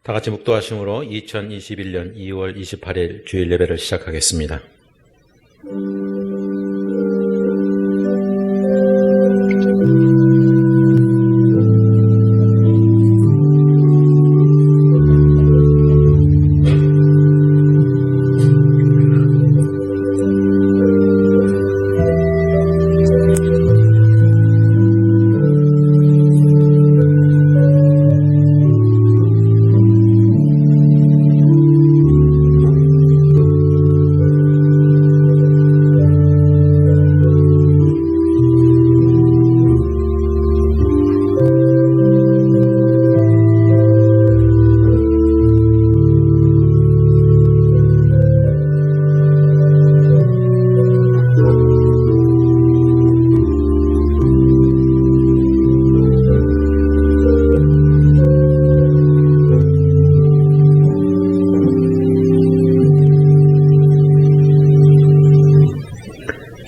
다 같이 묵도하심으로 2021년 2월 28일 주일 예배를 시작하겠습니다.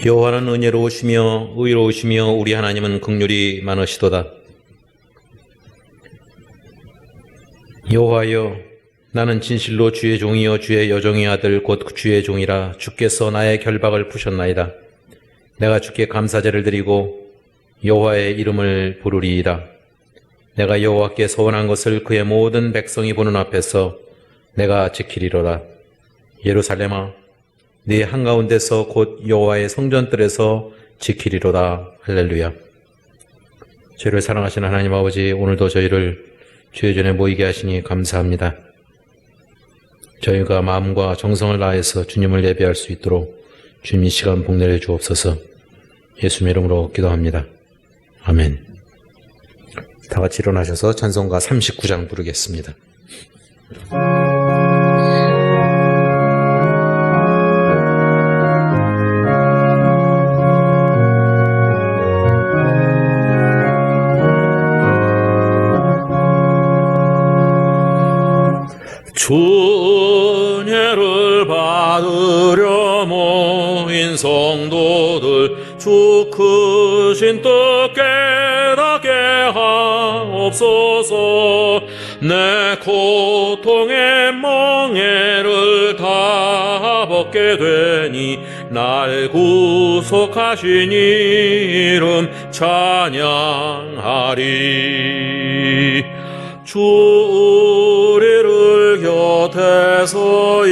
여호와는 은혜로우시며 의로우시며 우리 하나님은 긍휼이 많으시도다. 여호와여, 나는 진실로 주의 종이요 주의 여종의 아들 곧 주의 종이라. 주께서 나의 결박을 푸셨나이다. 내가 주께 감사제를 드리고 여호와의 이름을 부르리이다. 내가 여호와께 서원한 것을 그의 모든 백성이 보는 앞에서 내가 지키리로다. 예루살렘아, 네 한가운데서 곧 여호와의 성전들에서 지키리로다. 할렐루야. 저희를 사랑하시는 하나님 아버지, 오늘도 저희를 주의 전에 모이게 하시니 감사합니다. 저희가 마음과 정성을 다해서 주님을 예배할 수 있도록 주님 이 시간 복내려 주옵소서. 예수님의 이름으로 기도합니다. 아멘. 다 같이 일어나셔서 찬송가 39장 부르겠습니다. 은혜를 받으려 모인 성도들, 주 크신 뜻 깨닫게 하옵소서. 내 고통의 멍에를 다 벗게 되니 날 구속하신 이름 찬양하리. 주 우리를 곁에서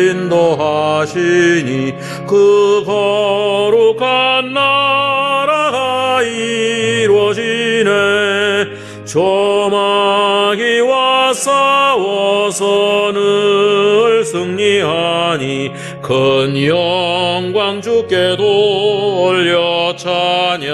인도하시니 그 거룩한 나라가 이루어지네. 저 마귀와 싸워서 늘 승리하니 큰 영광 주께 돌려 찬양하리.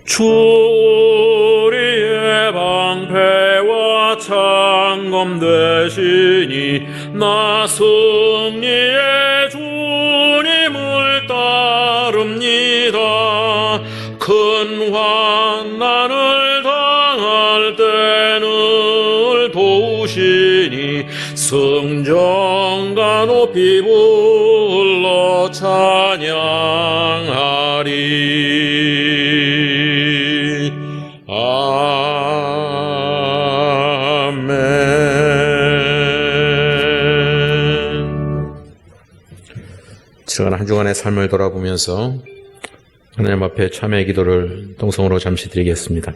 주 우리의 방패와 창검 되시니 나 승리의 주님을 따릅니다. 큰 환난을 당할 때 늘 도우시니 승정과 높이 불러 찬양하리. 지난 한 주간의 삶을 돌아보면서 하나님 앞에 참회의 기도를 동성으로 잠시 드리겠습니다.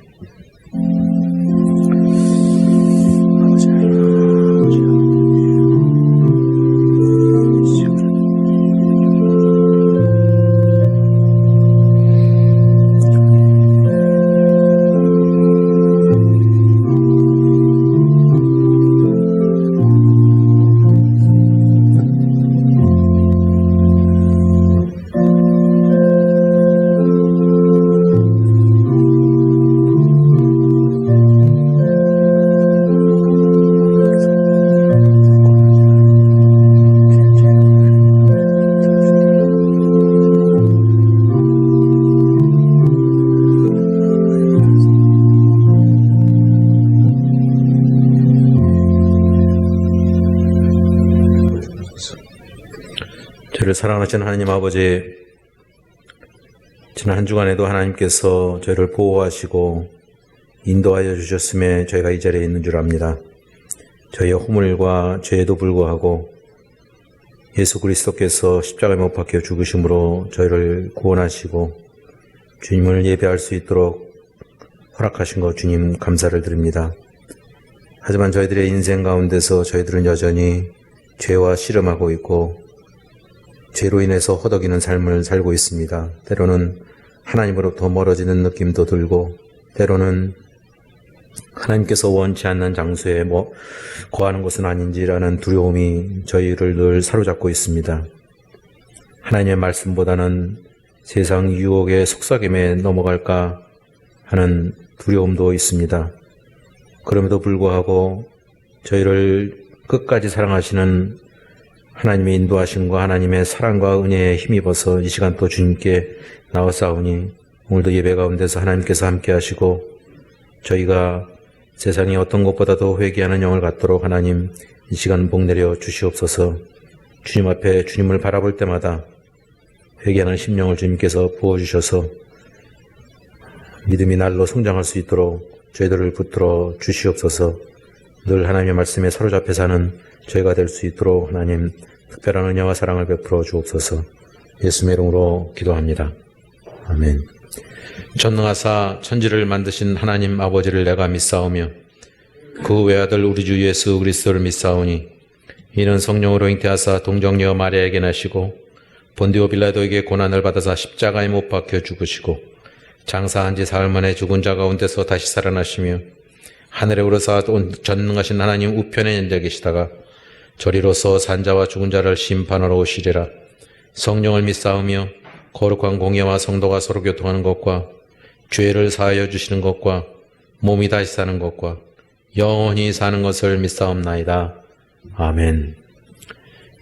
저희를 사랑하시는 하나님 아버지, 지난 한 주간에도 하나님께서 저희를 보호하시고 인도하여 주셨음에 저희가 이 자리에 있는 줄 압니다. 저희의 허물과 죄에도 불구하고 예수 그리스도께서 십자가에 못 박혀 죽으심으로 저희를 구원하시고 주님을 예배할 수 있도록 허락하신 것 주님 감사를 드립니다. 하지만 저희들의 인생 가운데서 저희들은 여전히 죄와 씨름하고 있고 죄로 인해서 허덕이는 삶을 살고 있습니다. 때로는 하나님으로부터 멀어지는 느낌도 들고 때로는 하나님께서 원치 않는 장소에 거하는 것은 아닌지라는 두려움이 저희를 늘 사로잡고 있습니다. 하나님의 말씀보다는 세상 유혹의 속삭임에 넘어갈까 하는 두려움도 있습니다. 그럼에도 불구하고 저희를 끝까지 사랑하시는 하나님의 인도하심과 하나님의 사랑과 은혜에 힘입어서 이 시간 또 주님께 나와싸우니 오늘도 예배 가운데서 하나님께서 함께 하시고 저희가 세상에 어떤 것보다도 회개하는 영을 갖도록 하나님 이 시간 복 내려 주시옵소서. 주님 앞에 주님을 바라볼 때마다 회개하는 심령을 주님께서 부어주셔서 믿음이 날로 성장할 수 있도록 저희들을 붙들어 주시옵소서. 늘 하나님의 말씀에 사로잡혀 사는 저희가 될 수 있도록 하나님 특별한 은혜와 사랑을 베풀어 주옵소서. 예수의 이름으로 기도합니다. 아멘. 전능하사 천지를 만드신 하나님 아버지를 내가 믿사오며 그 외아들 우리 주 예수 그리스도를 믿사오니 이는 성령으로 잉태하사 동정녀 마리아에게 나시고 본디오 빌라도에게 고난을 받아사 십자가에 못 박혀 죽으시고 장사한 지 사흘 만에 죽은 자 가운데서 다시 살아나시며 하늘에 오르사 전능하신 하나님 우편에 앉아 계시다가 저리로서 산자와 죽은 자를 심판하러 오시리라. 성령을 믿사오며 거룩한 공예와 성도가 서로 교통하는 것과 죄를 사하여 주시는 것과 몸이 다시 사는 것과 영원히 사는 것을 믿사옵나이다. 아멘.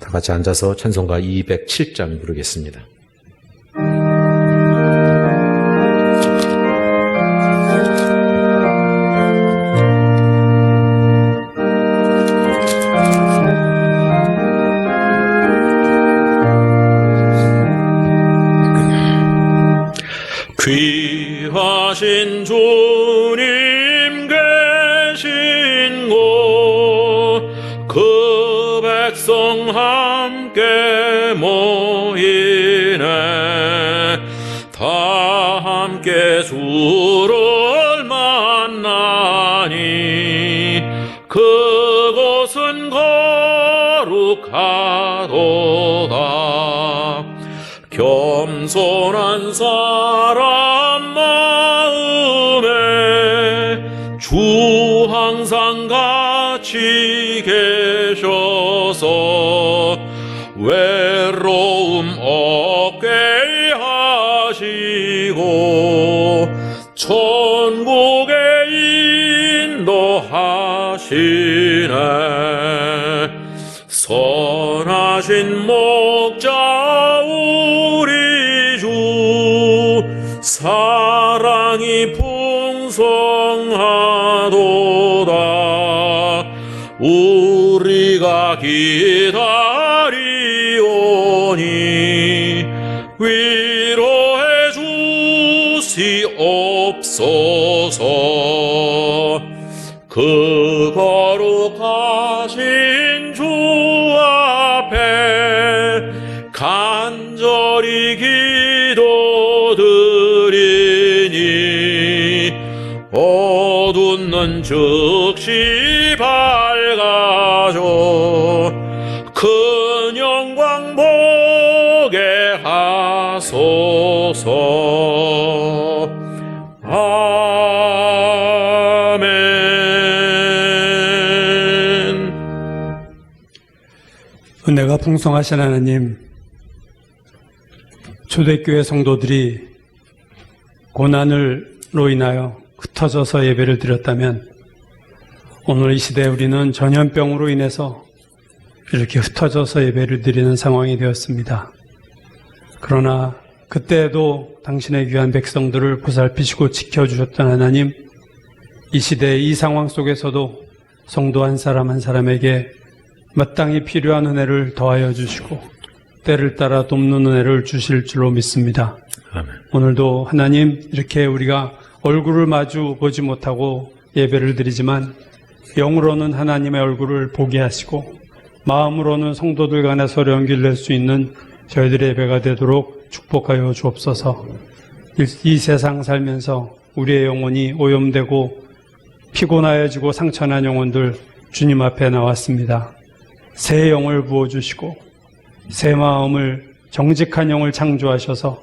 다 같이 앉아서 찬송가 207장 부르겠습니다. 귀하신 주님 계신 곳 그 백성 함께 모이네. 다 함께 주를 만나니 그곳은 거룩하도다. 겸손한 사람 마음에 주 항상 같이 계셔서 외로움 없게 하시고 천국에 인도하시네. 선하신 목자 우리 주 사랑이 풍성하도다. 우리가 기다리오니 위로해 주시옵소서. 그 거룩하신 주 앞에 간절히 기도드리니 어두운 눈 즉시 밝아져 큰 영광 보게 하소서. 아멘. 은혜가 풍성하신 하나님, 초대교회 성도들이 고난으로 인하여 흩어져서 예배를 드렸다면 오늘 이 시대에 우리는 전염병으로 인해서 이렇게 흩어져서 예배를 드리는 상황이 되었습니다. 그러나 그때에도 당신의 귀한 백성들을 보살피시고 지켜주셨던 하나님, 이 시대의 이 상황 속에서도 성도 한 사람 한 사람에게 마땅히 필요한 은혜를 더하여 주시고 때를 따라 돕는 은혜를 주실 줄로 믿습니다. 아멘. 오늘도 하나님 이렇게 우리가 얼굴을 마주 보지 못하고 예배를 드리지만 영으로는 하나님의 얼굴을 보게 하시고 마음으로는 성도들 간에 서로 연결될 수 있는 저희들의 예배가 되도록 축복하여 주옵소서. 이 세상 살면서 우리의 영혼이 오염되고 피곤하여지고 상처난 영혼들 주님 앞에 나왔습니다. 새 영을 부어주시고 새 마음을 정직한 영을 창조하셔서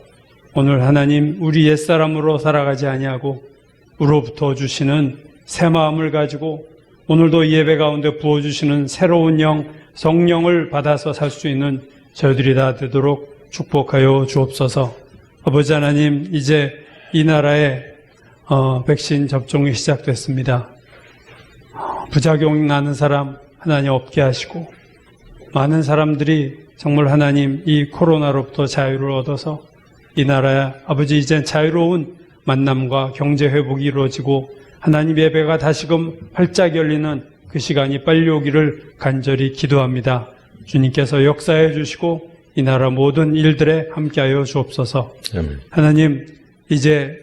오늘 하나님 우리 옛사람으로 살아가지 아니하고 우로부터 주시는 새 마음을 가지고 오늘도 이 예배 가운데 부어주시는 새로운 영, 성령을 받아서 살 수 있는 저희들이 다 되도록 축복하여 주옵소서. 아버지 하나님, 이제 이 나라에 백신 접종이 시작됐습니다. 부작용 나는 사람 하나님 없게 하시고 많은 사람들이 정말 하나님 이 코로나로부터 자유를 얻어서 이 나라에 아버지 이젠 자유로운 만남과 경제 회복이 이루어지고 하나님 예배가 다시금 활짝 열리는 그 시간이 빨리 오기를 간절히 기도합니다. 주님께서 역사해 주시고 이 나라 모든 일들에 함께하여 주옵소서. 아멘. 하나님, 이제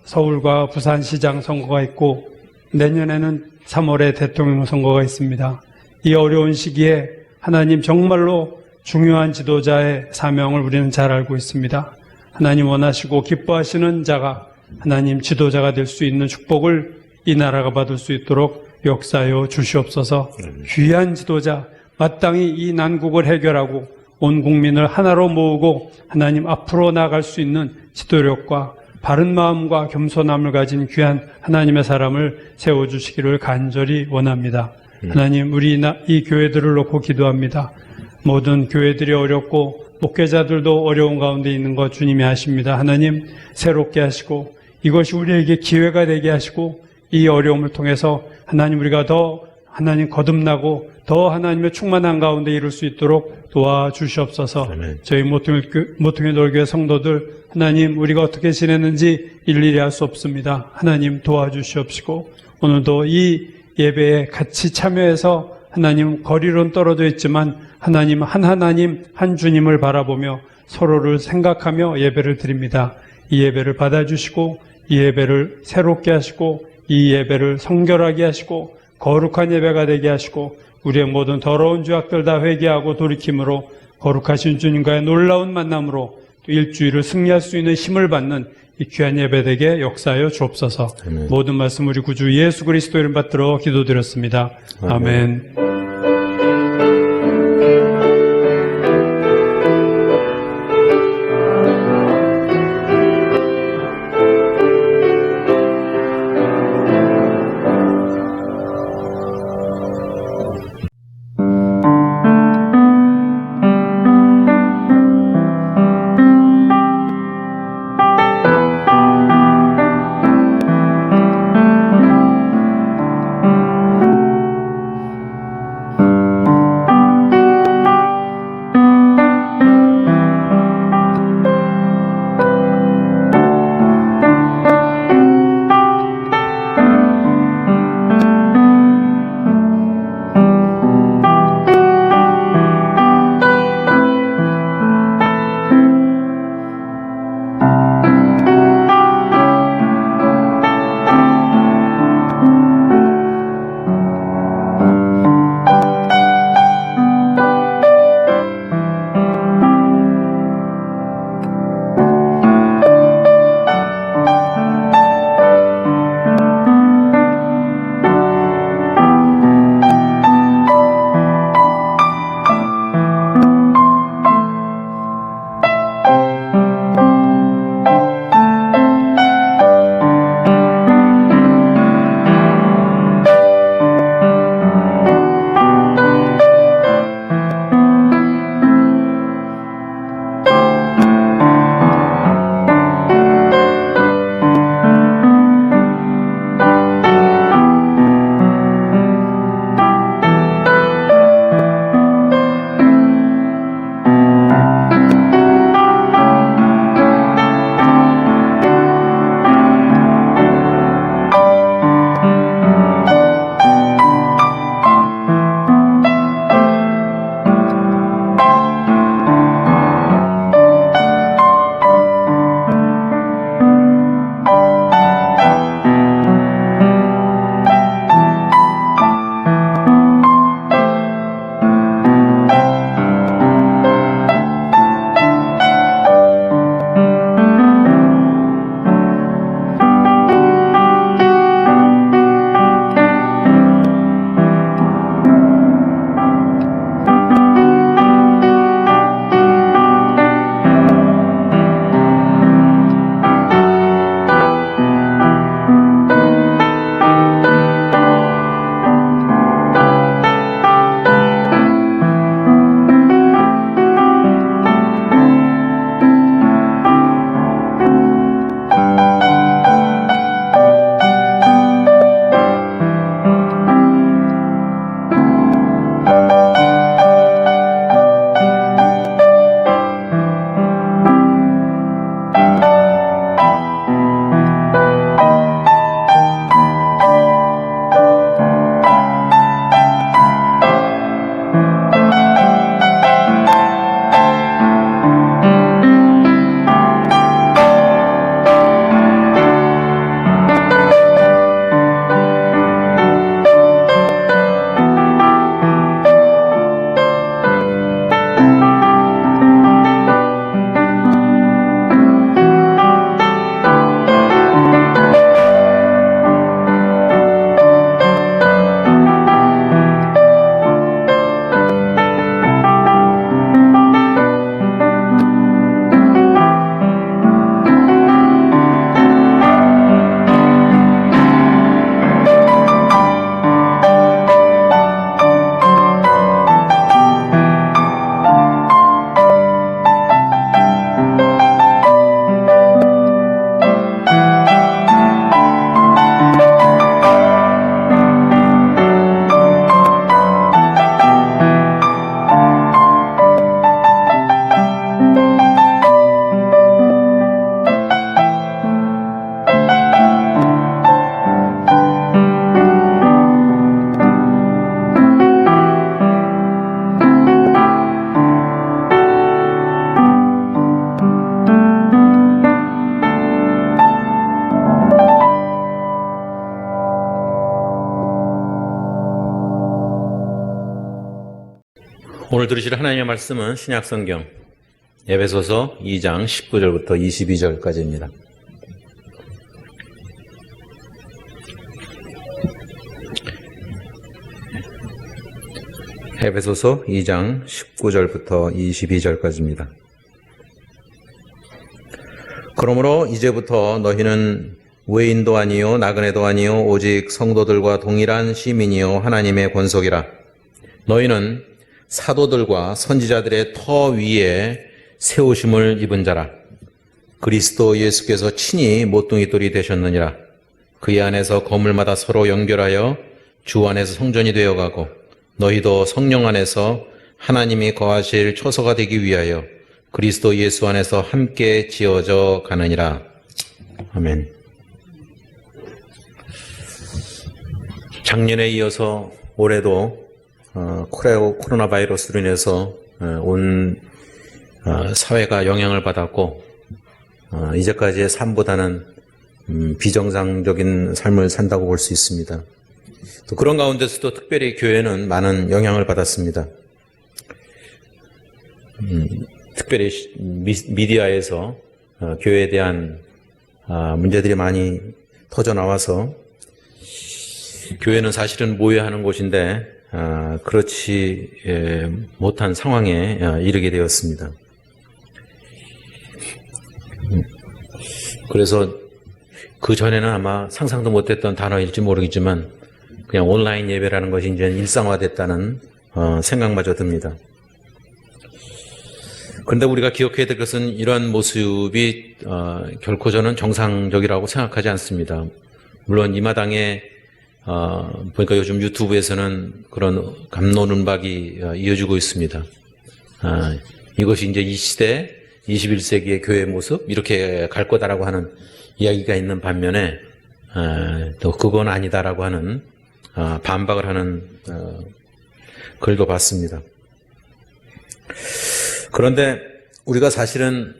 서울과 부산시장 선거가 있고 내년에는 3월에 대통령 선거가 있습니다. 이 어려운 시기에 하나님 정말로 중요한 지도자의 사명을 우리는 잘 알고 있습니다. 하나님 원하시고 기뻐하시는 자가 하나님 지도자가 될 수 있는 축복을 이 나라가 받을 수 있도록 역사하여 주시옵소서. 귀한 지도자, 마땅히 이 난국을 해결하고 온 국민을 하나로 모으고 하나님 앞으로 나아갈 수 있는 지도력과 바른 마음과 겸손함을 가진 귀한 하나님의 사람을 세워주시기를 간절히 원합니다. 하나님, 우리 이 교회들을 놓고 기도합니다. 모든 교회들이 어렵고 목회자들도 어려운 가운데 있는 것 주님이 아십니다. 하나님, 새롭게 하시고 이것이 우리에게 기회가 되게 하시고 이 어려움을 통해서 하나님 우리가 더 하나님 거듭나고 더 하나님의 충만한 가운데 이룰 수 있도록 도와주시옵소서. 아멘. 저희 모퉁이 돌교회 성도들 하나님 우리가 어떻게 지냈는지 일일이 알 수 없습니다. 하나님 도와주시옵시고 오늘도 이 예배에 같이 참여해서 하나님 거리론 떨어져 있지만 하나님 한 주님을 바라보며 서로를 생각하며 예배를 드립니다. 이 예배를 받아주시고 이 예배를 새롭게 하시고 이 예배를 성결하게 하시고 거룩한 예배가 되게 하시고 우리의 모든 더러운 죄악들 다 회개하고 돌이킴으로 거룩하신 주님과의 놀라운 만남으로 또 일주일을 승리할 수 있는 힘을 받는 이 귀한 예배 되게 역사하여 주옵소서. 아멘. 모든 말씀 우리 구주 예수 그리스도 이름 받들어 기도드렸습니다. 아멘. 오늘 들으실 하나님의 말씀은 신약성경 에베소서 2장 19절부터 22절까지입니다. 에베소서 2장 19절부터 22절까지입니다. 그러므로 이제부터 너희는 외인도 아니요 나그네도 아니요 오직 성도들과 동일한 시민이요 하나님의 권속이라. 너희는 사도들과 선지자들의 터 위에 세우심을 입은 자라. 그리스도 예수께서 친히 모퉁이 돌이 되셨느니라. 그의 안에서 거물마다 서로 연결하여 주 안에서 성전이 되어가고 너희도 성령 안에서 하나님이 거하실 처소가 되기 위하여 그리스도 예수 안에서 함께 지어져 가느니라. 아멘. 작년에 이어서 올해도 코로나 바이러스로 인해서 온 사회가 영향을 받았고 이제까지의 삶보다는 비정상적인 삶을 산다고 볼 수 있습니다. 또 그런 가운데서도 특별히 교회는 많은 영향을 받았습니다. 특별히 미디어에서 교회에 대한 문제들이 많이 터져 나와서 교회는 사실은 모여야 하는 곳인데 그렇지 못한 상황에 이르게 되었습니다. 그래서 그 전에는 아마 상상도 못했던 단어일지 모르겠지만 그냥 온라인 예배라는 것이 이제 일상화됐다는 생각마저 듭니다. 그런데 우리가 기억해야 될 것은 이러한 모습이 결코 저는 정상적이라고 생각하지 않습니다. 물론 이 마당에 보니까 요즘 유튜브에서는 그런 갑론은박이 이어지고 있습니다. 이것이 이제 이 시대 21세기의 교회의 모습 이렇게 갈 거다라고 하는 이야기가 있는 반면에 또 그건 아니다라고 하는 반박을 하는 글도 봤습니다. 그런데 우리가 사실은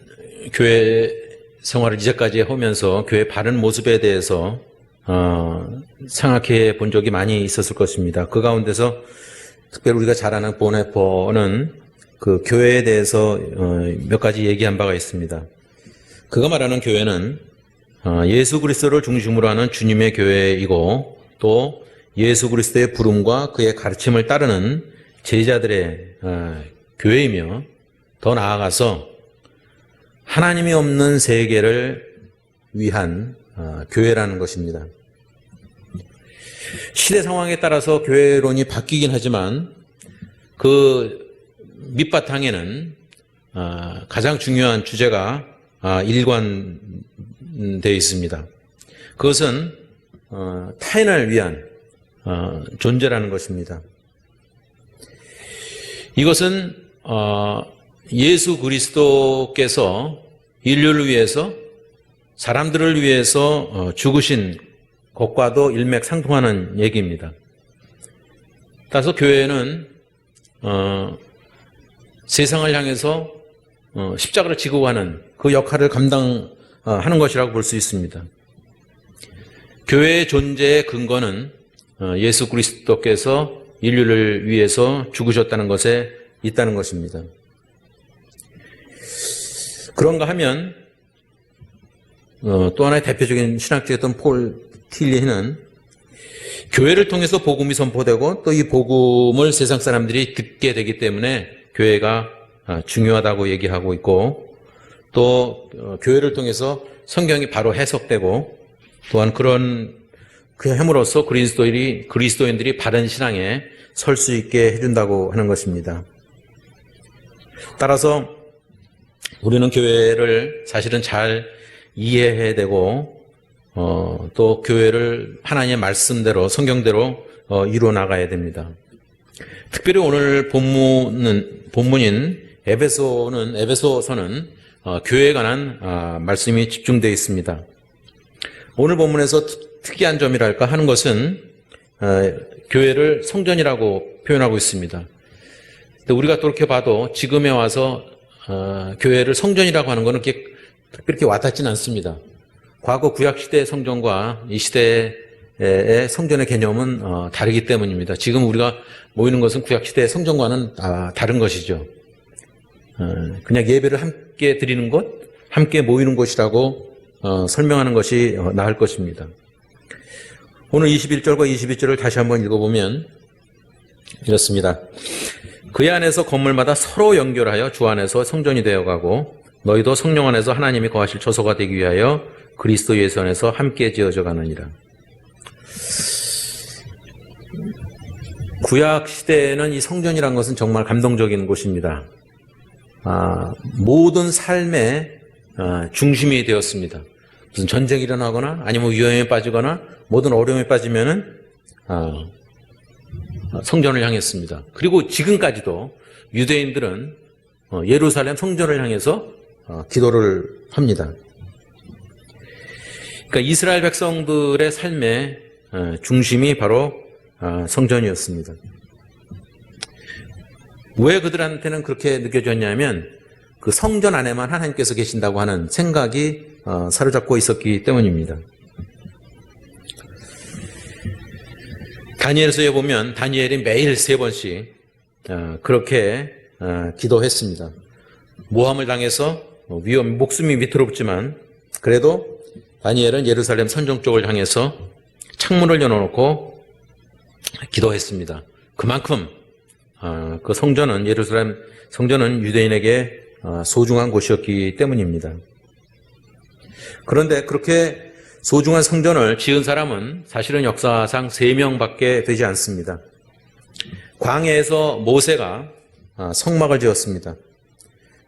교회 생활을 이제까지 하면서 교회의 바른 모습에 대해서 생각해 본 적이 많이 있었을 것입니다. 그 가운데서 특별히 우리가 잘 아는 보네포는 그 교회에 대해서 몇 가지 얘기한 바가 있습니다. 그가 말하는 교회는 예수 그리스도를 중심으로 하는 주님의 교회이고 또 예수 그리스도의 부름과 그의 가르침을 따르는 제자들의 교회이며 더 나아가서 하나님이 없는 세계를 위한 교회라는 것입니다. 시대 상황에 따라서 교회론이 바뀌긴 하지만 그 밑바탕에는 가장 중요한 주제가 일관되어 있습니다. 그것은 타인을 위한 존재라는 것입니다. 이것은 예수 그리스도께서 인류를 위해서 사람들을 위해서 죽으신 것과도 일맥상통하는 얘기입니다. 따라서 교회는 세상을 향해서 십자가를 지고 가는 그 역할을 감당하는 것이라고 볼 수 있습니다. 교회의 존재의 근거는 예수 그리스도께서 인류를 위해서 죽으셨다는 것에 있다는 것입니다. 그런가 하면 또 하나의 대표적인 신학자였던 폴 틸리히는 교회를 통해서 복음이 선포되고 또 이 복음을 세상 사람들이 듣게 되기 때문에 교회가 중요하다고 얘기하고 있고 또 교회를 통해서 성경이 바로 해석되고 또한 그런 그 함으로써 그리스도인들이 바른 신앙에 설 수 있게 해준다고 하는 것입니다. 따라서 우리는 교회를 사실은 잘 이해해야 되고 또 교회를 하나님의 말씀대로 성경대로 이루어 나가야 됩니다. 특별히 오늘 본문인 에베소서는 교회에 관한 말씀이 집중되어 있습니다. 오늘 본문에서 특이한 점이랄까 하는 것은 교회를 성전이라고 표현하고 있습니다. 근데 우리가 또 이렇게 봐도 지금에 와서 교회를 성전이라고 하는 것은 그렇게 와닿지는 않습니다. 과거 구약시대의 성전과 이 시대의 성전의 개념은 다르기 때문입니다. 지금 우리가 모이는 것은 구약시대의 성전과는 다른 것이죠. 그냥 예배를 함께 드리는 곳, 함께 모이는 곳이라고 설명하는 것이 나을 것입니다. 오늘 21절과 22절을 다시 한번 읽어보면 이렇습니다. 그의 안에서 건물마다 서로 연결하여 주 안에서 성전이 되어가고 너희도 성령 안에서 하나님이 거하실 처소가 되기 위하여 그리스도 예수 안에서 함께 지어져 가느니라. 구약 시대에는 이 성전이란 것은 정말 감동적인 곳입니다. 모든 삶의 중심이 되었습니다. 무슨 전쟁이 일어나거나 아니면 위험에 빠지거나 모든 어려움에 빠지면은 성전을 향했습니다. 그리고 지금까지도 유대인들은 예루살렘 성전을 향해서 기도를 합니다. 그러니까 이스라엘 백성들의 삶의 중심이 바로 성전이었습니다. 왜 그들한테는 그렇게 느껴졌냐면 그 성전 안에만 하나님께서 계신다고 하는 생각이 사로잡고 있었기 때문입니다. 다니엘서에 보면 다니엘이 매일 3번씩 그렇게 기도했습니다. 모함을 당해서 목숨이 위태롭지만 그래도 다니엘은 예루살렘 성전 쪽을 향해서 창문을 열어놓고 기도했습니다. 그만큼 그 성전은 예루살렘 성전은 유대인에게 소중한 곳이었기 때문입니다. 그런데 그렇게 소중한 성전을 지은 사람은 사실은 역사상 3명밖에 되지 않습니다. 광야에서 모세가 성막을 지었습니다.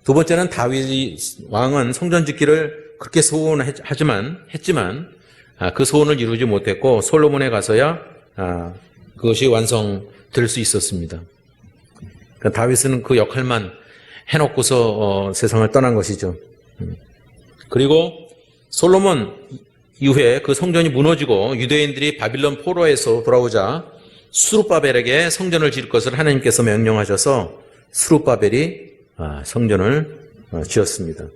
두 번째는 다윗 왕은 성전 짓기를 그렇게 소원했지만 그 소원을 이루지 못했고 솔로몬에 가서야 그것이 완성될 수 있었습니다. 그러니까 다윗은 그 역할만 해놓고서 세상을 떠난 것이죠. 그리고 솔로몬 이후에 그 성전이 무너지고 유대인들이 바빌론 포로에서 돌아오자 스룹바벨에게 성전을 지을 것을 하나님께서 명령하셔서 스룹바벨이 성전을 지었습니다.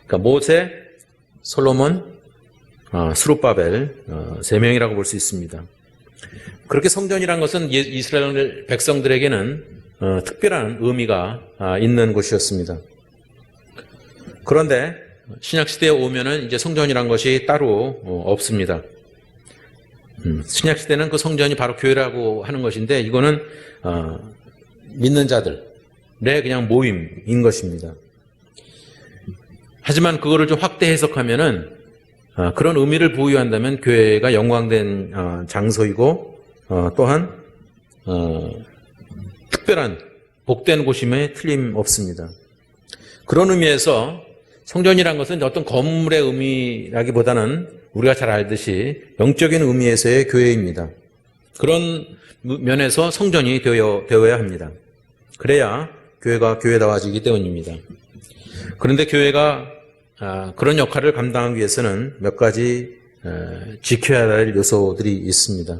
그러니까 모세, 솔로몬, 스룹바벨 3명이라고 볼 수 있습니다. 그렇게 성전이란 것은 이스라엘 백성들에게는 특별한 의미가 있는 곳이었습니다. 그런데 신약시대에 오면은 이제 성전이란 것이 따로 없습니다. 신약시대는 그 성전이 바로 교회라고 하는 것인데 이거는 믿는 자들의 그냥 모임인 것입니다. 하지만 그거를 좀 확대 해석하면은 그런 의미를 부여한다면 교회가 영광된 장소이고 또한 특별한 복된 곳임에 틀림없습니다. 그런 의미에서 성전이란 것은 어떤 건물의 의미라기보다는 우리가 잘 알듯이 영적인 의미에서의 교회입니다. 그런 면에서 성전이 되어야 합니다. 그래야 교회가 교회다워지기 때문입니다. 그런데 교회가 그런 역할을 감당하기 위해서는 몇 가지 지켜야 할 요소들이 있습니다.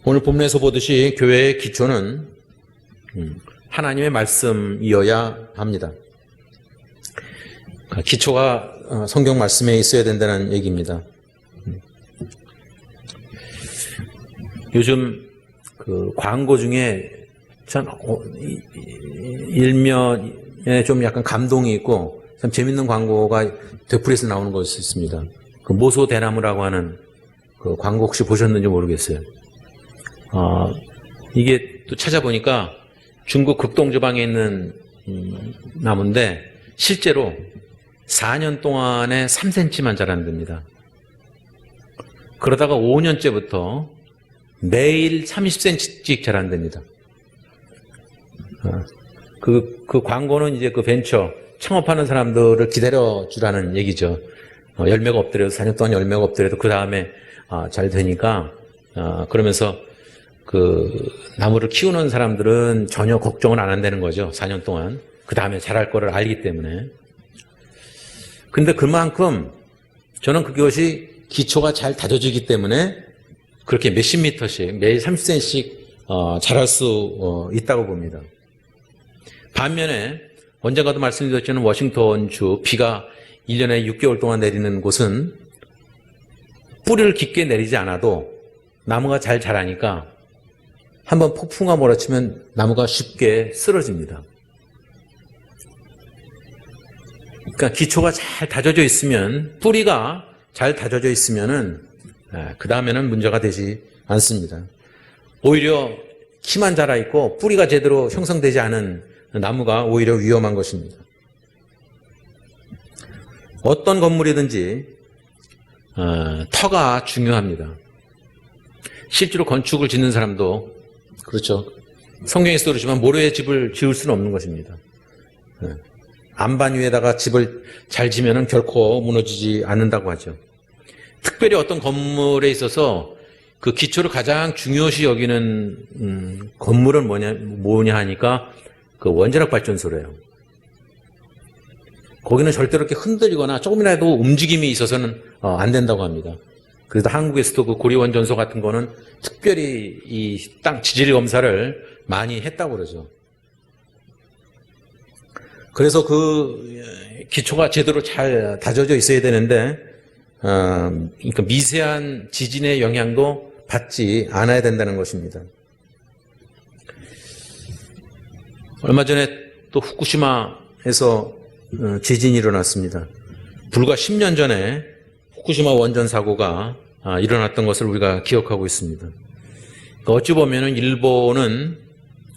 오늘 본문에서 보듯이 교회의 기초는 하나님의 말씀이어야 합니다. 기초가 성경 말씀에 있어야 된다는 얘기입니다. 요즘 그 광고 중에 참 일면에 좀 약간 감동이 있고 참 재밌는 광고가 되풀이해서 나오는 것이 있습니다. 그 모소 대나무라고 하는 그 광고 혹시 보셨는지 모르겠어요. 이게 또 찾아보니까 중국 극동지방에 있는 나무인데 실제로 4년 동안에 3cm만 자란답니다. 그러다가 5년째부터 매일 30cm씩 자란답니다. 그 광고는 이제 그 벤처 창업하는 사람들을 기다려주라는 얘기죠. 열매가 없더라도 4년 동안 열매가 없더라도 그 다음에 잘 되니까 그러면서 그 나무를 키우는 사람들은 전혀 걱정을 안 한다는 거죠. 4년 동안 그 다음에 자랄 거를 알기 때문에. 근데 그만큼 저는 그것이 기초가 잘 다져지기 때문에 그렇게 몇십 미터씩 매일 30cm씩 자랄 수 있다고 봅니다. 반면에 언젠가도 말씀드렸지만 워싱턴주 비가 1년에 6개월 동안 내리는 곳은 뿌리를 깊게 내리지 않아도 나무가 잘 자라니까 한번 폭풍과 몰아치면 나무가 쉽게 쓰러집니다. 그러니까 기초가 잘 다져져 있으면, 뿌리가 잘 다져져 있으면은 그 다음에는 문제가 되지 않습니다. 오히려 키만 자라 있고 뿌리가 제대로 형성되지 않은 나무가 오히려 위험한 것입니다. 어떤 건물이든지 터가 중요합니다. 실제로 건축을 짓는 사람도 그렇죠. 성경에서 그러지만 모래의 집을 지을 수는 없는 것입니다. 안반 위에다가 집을 잘 지면은 결코 무너지지 않는다고 하죠. 특별히 어떤 건물에 있어서 그 기초를 가장 중요시 여기는 건물은 뭐냐 하니까 그 원자력 발전소래요. 거기는 절대로 이렇게 흔들리거나 조금이라도 움직임이 있어서는 안 된다고 합니다. 그래서 한국에서도 그 고리원전소 같은 거는 특별히 이 땅 지질 검사를 많이 했다고 그러죠. 그래서 그 기초가 제대로 잘 다져져 있어야 되는데, 그러니까 미세한 지진의 영향도 받지 않아야 된다는 것입니다. 얼마 전에 또 후쿠시마에서 지진이 일어났습니다. 불과 10년 전에 후쿠시마 원전 사고가 일어났던 것을 우리가 기억하고 있습니다. 그러니까 어찌 보면은 일본은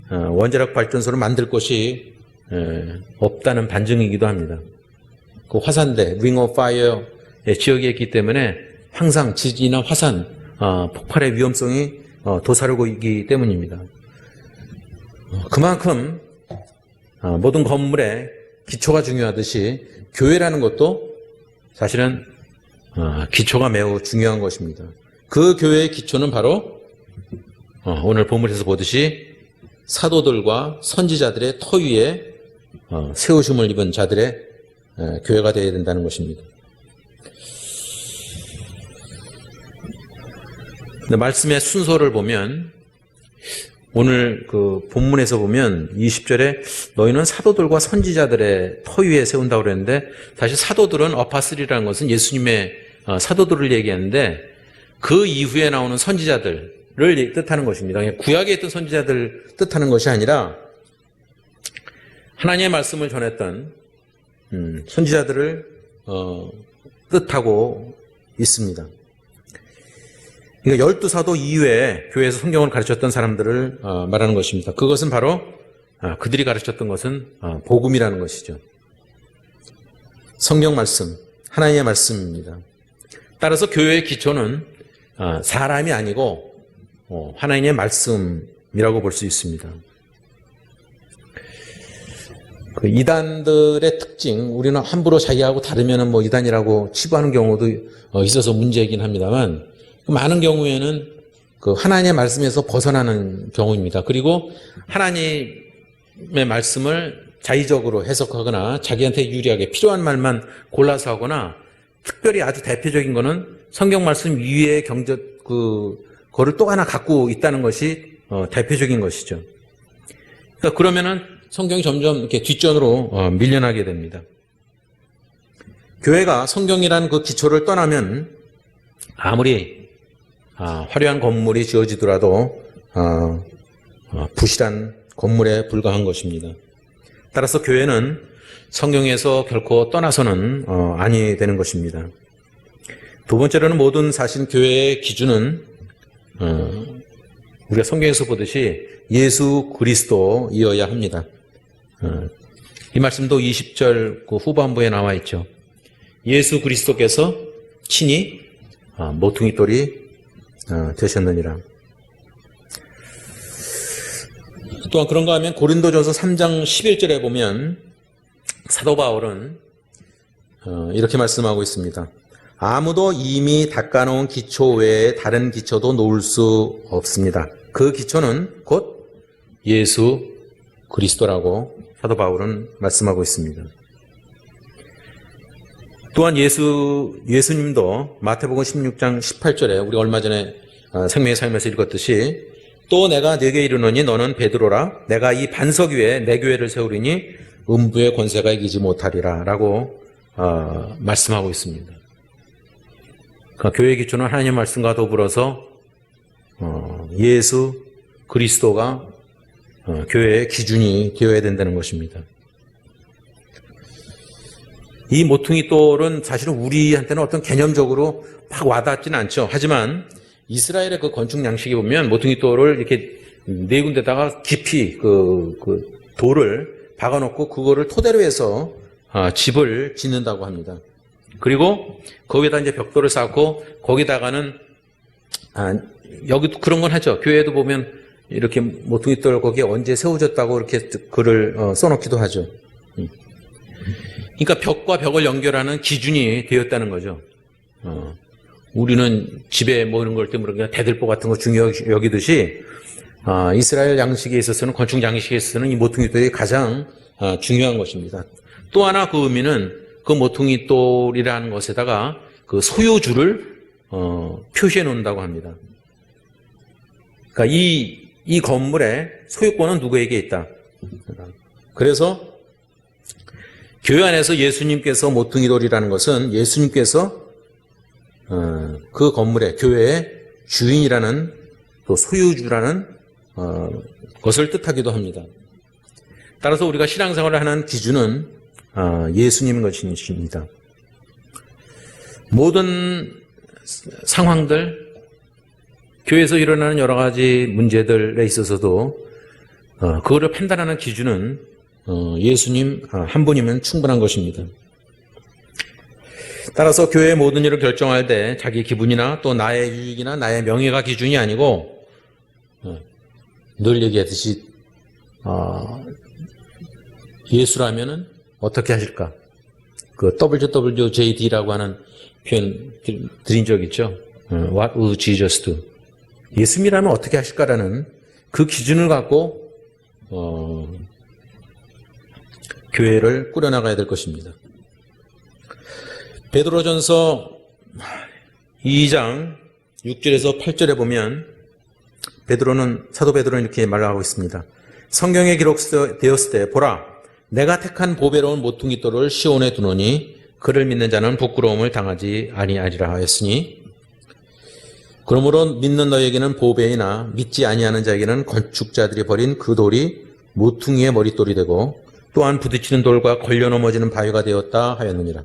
원자력 발전소를 만들 곳이 없다는 반증이기도 합니다. 그 화산대, 링 오브 파이어의 지역에 있기 때문에 항상 지진이나 화산, 폭발의 위험성이 도사리고 있기 때문입니다. 그만큼 모든 건물에 기초가 중요하듯이 교회라는 것도 사실은 기초가 매우 중요한 것입니다. 그 교회의 기초는 바로 오늘 본문에서 보듯이 사도들과 선지자들의 터 위에 세우심을 입은 자들의 교회가 되어야 된다는 것입니다. 근데 말씀의 순서를 보면 오늘 그 본문에서 보면 20절에 너희는 사도들과 선지자들의 터 위에 세운다고 그랬는데, 사실 사도들은 어파슬이라는 것은 예수님의 사도들을 얘기하는데 그 이후에 나오는 선지자들을 뜻하는 것입니다. 구약에 있던 선지자들 뜻하는 것이 아니라 하나님의 말씀을 전했던 선지자들을 뜻하고 있습니다. 그러니까 12사도 이후에 교회에서 성경을 가르쳤던 사람들을 말하는 것입니다. 그것은 바로 그들이 가르쳤던 것은 복음이라는 것이죠. 성경 말씀, 하나님의 말씀입니다. 따라서 교회의 기초는 사람이 아니고 하나님의 말씀이라고 볼 수 있습니다. 그 이단들의 특징, 우리는 함부로 자기하고 다르면은 뭐 이단이라고 치부하는 경우도 있어서 문제이긴 합니다만, 많은 경우에는 그 하나님의 말씀에서 벗어나는 경우입니다. 그리고 하나님의 말씀을 자의적으로 해석하거나 자기한테 유리하게 필요한 말만 골라서 하거나, 특별히 아주 대표적인 거는 성경 말씀 위에 거를 또 하나 갖고 있다는 것이 대표적인 것이죠. 그러니까 그러면은 성경이 점점 이렇게 뒷전으로 밀려나게 됩니다. 교회가 성경이라는 그 기초를 떠나면 아무리 화려한 건물이 지어지더라도 부실한 건물에 불과한 것입니다. 따라서 교회는 성경에서 결코 떠나서는 아니 되는 것입니다. 두 번째로는 모든 사실 교회의 기준은 우리가 성경에서 보듯이 예수 그리스도이어야 합니다. 이 말씀도 20절 그 후반부에 나와 있죠. 예수 그리스도께서 친히 모퉁이 돌이 되셨느니라. 또한 그런가 하면 고린도전서 3장 11절에 보면 사도 바울은 이렇게 말씀하고 있습니다. 아무도 이미 닦아놓은 기초 외에 다른 기초도 놓을 수 없습니다. 그 기초는 곧 예수 그리스도라고 사도 바울은 말씀하고 있습니다. 또한 예수님도 마태복음 16장 18절에 우리 얼마 전에 생명의 삶에서 읽었듯이 또 내가 네게 이르노니 너는 베드로라 내가 이 반석 위에 내 교회를 세우리니 음부의 권세가 이기지 못하리라 라고 말씀하고 있습니다. 그러니까 교회의 기초는 하나님의 말씀과 더불어서 예수 그리스도가 교회의 기준이 되어야 된다는 것입니다. 이 모퉁이 돌은 사실은 우리한테는 어떤 개념적으로 막 와닿지는 않죠. 하지만 이스라엘의 그 건축 양식에 보면 모퉁이 돌을 이렇게 네 군데다가 깊이 그 돌을 박아놓고 그거를 토대로 해서 집을 짓는다고 합니다. 그리고 거기다 이제 벽돌을 쌓고 거기다가는 여기도 그런 건 하죠. 교회에도 보면 이렇게 모퉁이 돌 거기에 언제 세워졌다고 이렇게 글을 써놓기도 하죠. 그러니까 벽과 벽을 연결하는 기준이 되었다는 거죠. 우리는 집에 뭐 이런 걸 때문에 그냥 대들보 같은 거 중요하게 여기듯이 이스라엘 양식에 있어서는 건축 양식에 있어서는 이 모퉁이 돌이 가장 중요한 것입니다. 또 하나 그 의미는 그 모퉁이 돌이라는 것에다가 그 소유주를 표시해 놓는다고 합니다. 그러니까 이 건물의 소유권은 누구에게 있다. 그래서 교회 안에서 예수님께서 모퉁이 돌이라는 것은 예수님께서 그 건물의 교회의 주인이라는 또 소유주라는 것을 뜻하기도 합니다. 따라서 우리가 신앙생활을 하는 기준은 예수님인 것입니다. 모든 상황들, 교회에서 일어나는 여러 가지 문제들에 있어서도 그거를 판단하는 기준은 예수님 한 분이면 충분한 것입니다. 따라서 교회의 모든 일을 결정할 때 자기 기분이나 또 나의 유익이나 나의 명예가 기준이 아니고 늘 얘기하듯이 예수라면은 어떻게 하실까? 그 WWJD라고 하는 표현 드린 적 있죠? What would Jesus do? 예수님이라면 어떻게 하실까라는 그 기준을 갖고 교회를 꾸려나가야 될 것입니다. 베드로전서 2장 6절에서 8절에 보면 사도 베드로는 이렇게 말하고 있습니다. 성경에 기록되었을 때 보라 내가 택한 보배로운 모퉁이 돌을 시온에 두노니 그를 믿는 자는 부끄러움을 당하지 아니하리라 하였으니 그러므로 믿는 너에게는 보배이나 믿지 아니하는 자에게는 건축자들이 버린 그 돌이 모퉁이의 머릿돌이 되고 또한 부딪히는 돌과 걸려 넘어지는 바위가 되었다 하였느니라.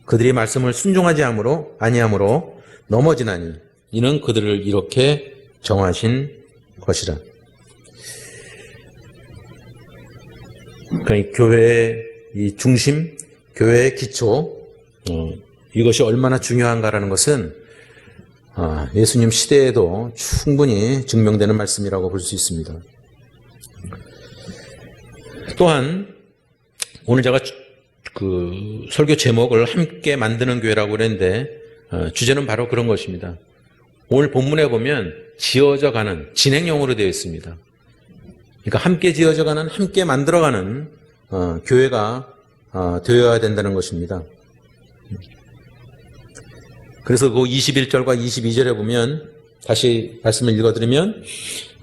그들이 말씀을 순종하지 아니하므로 넘어지나니 이는 그들을 이렇게 정하신 것이라. 그러니까 교회의 이 중심, 교회의 기초, 이것이 얼마나 중요한가라는 것은 예수님 시대에도 충분히 증명되는 말씀이라고 볼 수 있습니다. 또한 오늘 제가 그 설교 제목을 함께 만드는 교회라고 그랬는데 주제는 바로 그런 것입니다. 오늘 본문에 보면 지어져 가는 진행형으로 되어 있습니다. 그러니까 함께 지어져 가는, 함께 만들어가는 교회가 되어야 된다는 것입니다. 그래서 그 21절과 22절에 보면 다시 말씀을 읽어드리면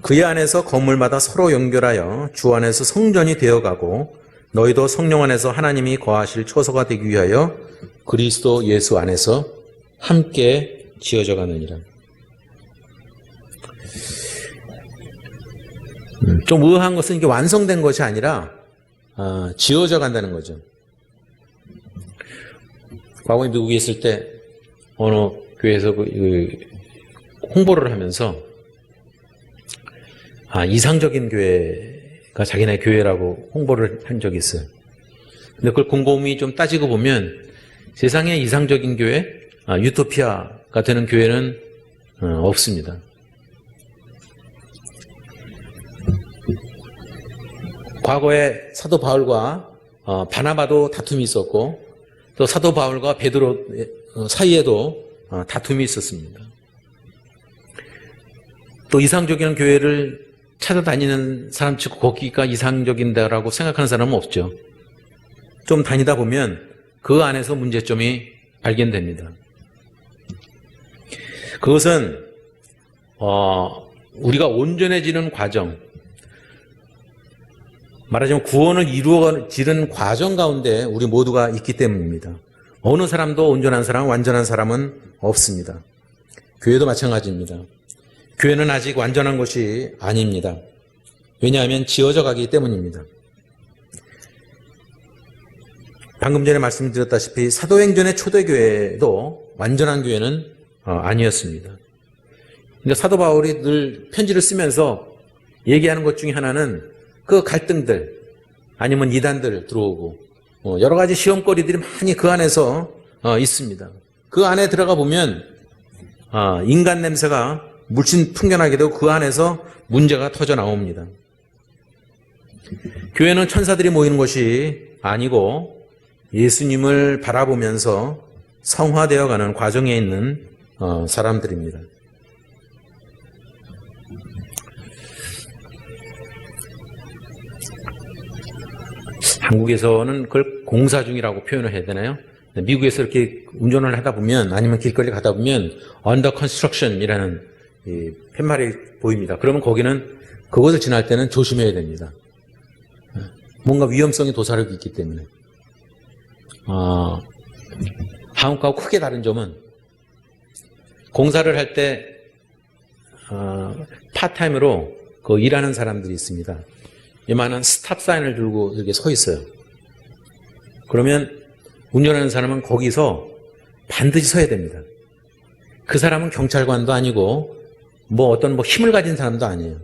그의 안에서 건물마다 서로 연결하여 주 안에서 성전이 되어가고 너희도 성령 안에서 하나님이 거하실 처소가 되기 위하여 그리스도 예수 안에서 함께 지어져 가느니라. 좀 의아한 것은 이게 완성된 것이 아니라 지어져 간다는 거죠. 과거에 미국에 있을 때 어느 교회에서 홍보를 하면서 이상적인 교회가 자기네 교회라고 홍보를 한 적이 있어요. 근데 그걸 곰곰이 좀 따지고 보면 세상에 이상적인 교회, 유토피아가 되는 교회는 없습니다. 과거에 사도 바울과 바나바도 다툼이 있었고 또 사도 바울과 베드로 사이에도 다툼이 있었습니다. 또 이상적인 교회를 찾아다니는 사람 치고 거기가 이상적인다라고 생각하는 사람은 없죠. 좀 다니다 보면 그 안에서 문제점이 발견됩니다. 그것은 우리가 온전해지는 과정, 말하자면 구원을 이루어지는 과정 가운데 우리 모두가 있기 때문입니다. 어느 사람도 온전한 사람, 완전한 사람은 없습니다. 교회도 마찬가지입니다. 교회는 아직 완전한 것이 아닙니다. 왜냐하면 지어져 가기 때문입니다. 방금 전에 말씀드렸다시피 사도행전의 초대교회도 완전한 교회는 아니었습니다. 근데 사도 바울이 늘 편지를 쓰면서 얘기하는 것 중에 하나는 그 갈등들 아니면 이단들 들어오고 여러 가지 시험거리들이 많이 그 안에서 있습니다. 그 안에 들어가 보면 인간 냄새가 물씬 풍겨나게 되고 그 안에서 문제가 터져 나옵니다. 교회는 천사들이 모이는 것이 아니고 예수님을 바라보면서 성화되어가는 과정에 있는 사람들입니다. 한국에서는 그걸 공사 중이라고 표현을 해야 되나요? 미국에서 이렇게 운전을 하다 보면 아니면 길거리 가다 보면 under construction이라는 이 팻말이 보입니다. 그러면 거기는 그것을 지날 때는 조심해야 됩니다. 뭔가 위험성이 도사리고 있기 때문에. 한국하고 크게 다른 점은 공사를 할 때 파타임으로 그 일하는 사람들이 있습니다. 이만한 스탑 사인을 들고 이렇게 서 있어요. 그러면 운전하는 사람은 거기서 반드시 서야 됩니다. 그 사람은 경찰관도 아니고 어떤 힘을 가진 사람도 아니에요.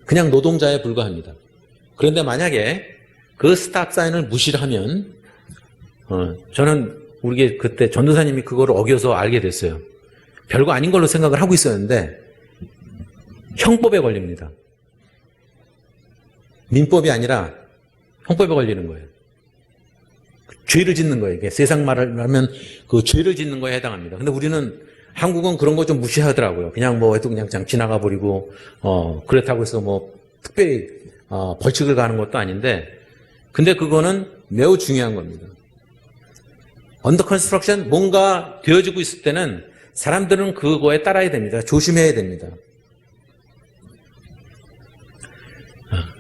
그냥 노동자에 불과합니다. 그런데 만약에 그 스탑 사인을 무시를 하면 저는 우리 그때 전도사님이 그거를 어겨서 알게 됐어요. 별거 아닌 걸로 생각을 하고 있었는데 형법에 걸립니다. 민법이 아니라 형법에 걸리는 거예요. 죄를 짓는 거예요. 이게 세상 말을 하면 그 죄를 짓는 거에 해당합니다. 근데 우리는 한국은 그런 거 좀 무시하더라고요. 그냥 그냥 지나가 버리고 그렇다고 해서 특별히 벌칙을 가는 것도 아닌데, 근데 그거는 매우 중요한 겁니다. 언더 컨스트럭션 뭔가 되어지고 있을 때는 사람들은 그거에 따라야 됩니다. 조심해야 됩니다.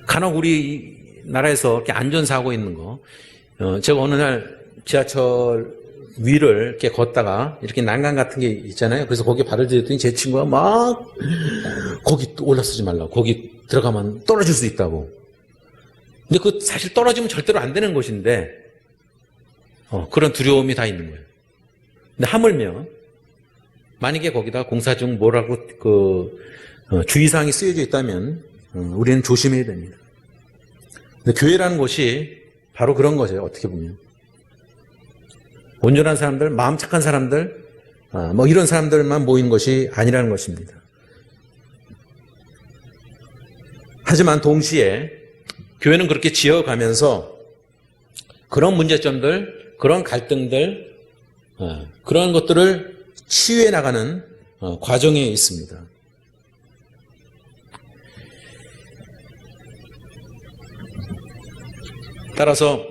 간혹 우리나라에서 이렇게 안전사고 있는 거, 제가 어느 날 지하철 위를 이렇게 걷다가 이렇게 난간 같은 게 있잖아요. 그래서 거기에 발을 들였더니 제 친구가 막 거기 올라서지 말라고. 거기 들어가면 떨어질 수 있다고. 근데 그 사실 떨어지면 절대로 안 되는 것인데 그런 두려움이 다 있는 거예요. 근데 하물며 만약에 거기다 공사 중 뭐라고 주의사항이 쓰여져 있다면 우리는 조심해야 됩니다. 근데 교회라는 것이 바로 그런 거죠. 어떻게 보면 온전한 사람들, 마음 착한 사람들, 이런 사람들만 모이는 것이 아니라는 것입니다. 하지만 동시에 교회는 그렇게 지어가면서 그런 문제점들, 그런 갈등들, 그런 것들을 치유해 나가는 과정에 있습니다. 따라서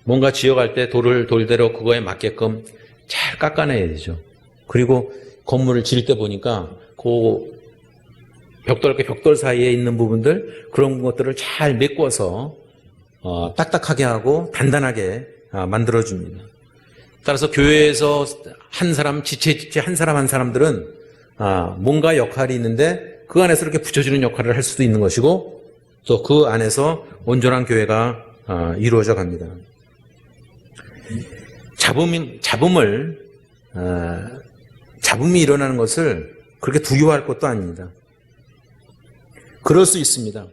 뭔가 지어갈 때 돌을 돌대로 그거에 맞게끔 잘 깎아내야 되죠. 그리고 건물을 지을 때 보니까 그 벽돌 사이에 있는 부분들, 그런 것들을 잘 메꿔서 딱딱하게 하고 단단하게 만들어줍니다. 따라서 교회에서 한 사람, 지체 한 사람들은 뭔가 역할이 있는데 그 안에서 이렇게 붙여주는 역할을 할 수도 있는 것이고, 또 그 안에서 온전한 교회가 이루어져 갑니다. 잡음이 일어나는 것을 그렇게 두려워할 것도 아닙니다. 그럴 수 있습니다.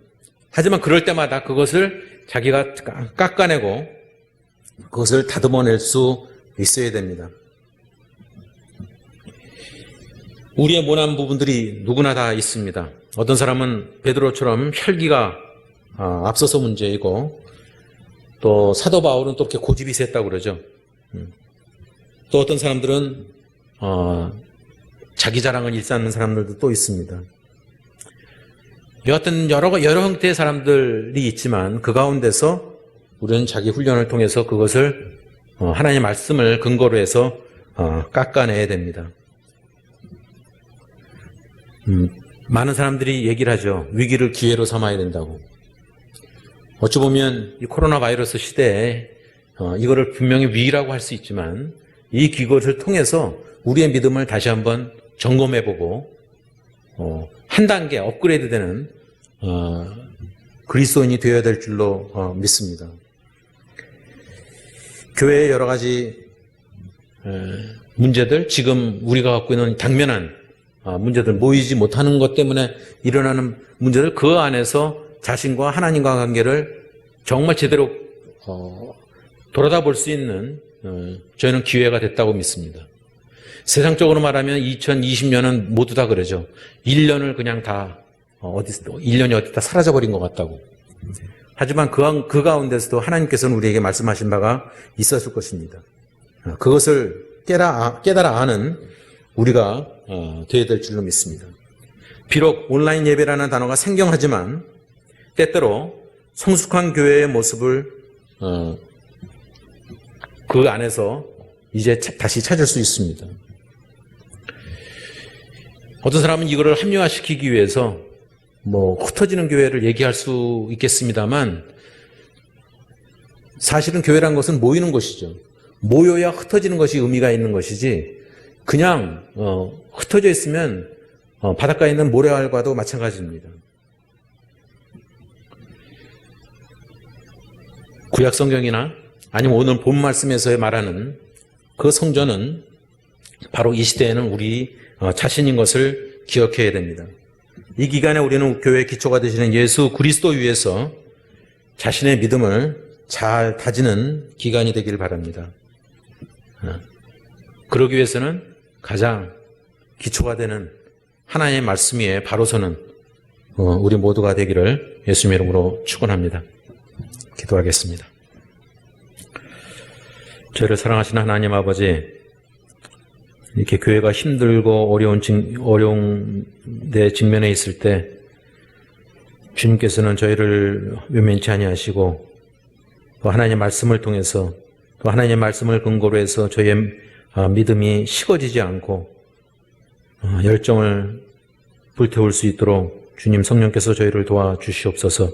하지만 그럴 때마다 그것을 자기가 깎아내고 그것을 다듬어낼 수 있어야 됩니다. 우리의 모난 부분들이 누구나 다 있습니다. 어떤 사람은 베드로처럼 혈기가 앞서서 문제이고, 또 사도 바울은 또 이렇게 고집이 셌다고 그러죠. 또 어떤 사람들은 자기 자랑을 일삼는 사람들도 또 있습니다. 여하튼 여러 형태의 사람들이 있지만 그 가운데서 우리는 자기 훈련을 통해서 그것을 하나님의 말씀을 근거로 해서 깎아내야 됩니다. 많은 사람들이 얘기를 하죠. 위기를 기회로 삼아야 된다고. 어찌 보면 이 코로나 바이러스 시대에 이거를 분명히 위기라고 할 수 있지만 이 기것을 통해서 우리의 믿음을 다시 한번 점검해보고 한 단계 업그레이드되는 그리스도인이 되어야 될 줄로 믿습니다. 교회의 여러 가지 문제들, 지금 우리가 갖고 있는 당면한 문제들, 모이지 못하는 것 때문에 일어나는 문제들, 그 안에서 자신과 하나님과 관계를 정말 제대로 돌아다 볼 수 있는 저희는 기회가 됐다고 믿습니다. 세상적으로 말하면 2020년은 모두 다 그러죠. 1년을 그냥 다 1년이 어디다 사라져버린 것 같다고. 하지만 그 가운데서도 하나님께서는 우리에게 말씀하신 바가 있었을 것입니다. 그것을 깨달아 아는 우리가 되어야 될 줄로 믿습니다. 비록 온라인 예배라는 단어가 생경하지만 때때로 성숙한 교회의 모습을 그 안에서 이제 다시 찾을 수 있습니다. 어떤 사람은 이거를 합리화시키기 위해서 흩어지는 교회를 얘기할 수 있겠습니다만 사실은 교회란 것은 모이는 것이죠. 모여야 흩어지는 것이 의미가 있는 것이지 그냥 흩어져 있으면 바닷가에 있는 모래알과도 마찬가지입니다. 구약 성경이나 아니면 오늘 본 말씀에서 말하는 그 성전은 바로 이 시대에는 우리 자신인 것을 기억해야 됩니다. 이 기간에 우리는 교회의 기초가 되시는 예수 그리스도 위에서 자신의 믿음을 잘 다지는 기간이 되기를 바랍니다. 그러기 위해서는 가장 기초가 되는 하나님의 말씀 위에 바로 서는 우리 모두가 되기를 예수님의 이름으로 축원합니다. 기도하겠습니다. 저희를 사랑하시는 하나님 아버지, 이렇게 교회가 힘들고 어려운 데 직면해 있을 때 주님께서는 저희를 외면치 아니하시고 또 하나님의 말씀을 통해서 또 하나님의 말씀을 근거로 해서 저희의 믿음이 식어지지 않고 열정을 불태울 수 있도록 주님 성령께서 저희를 도와주시옵소서.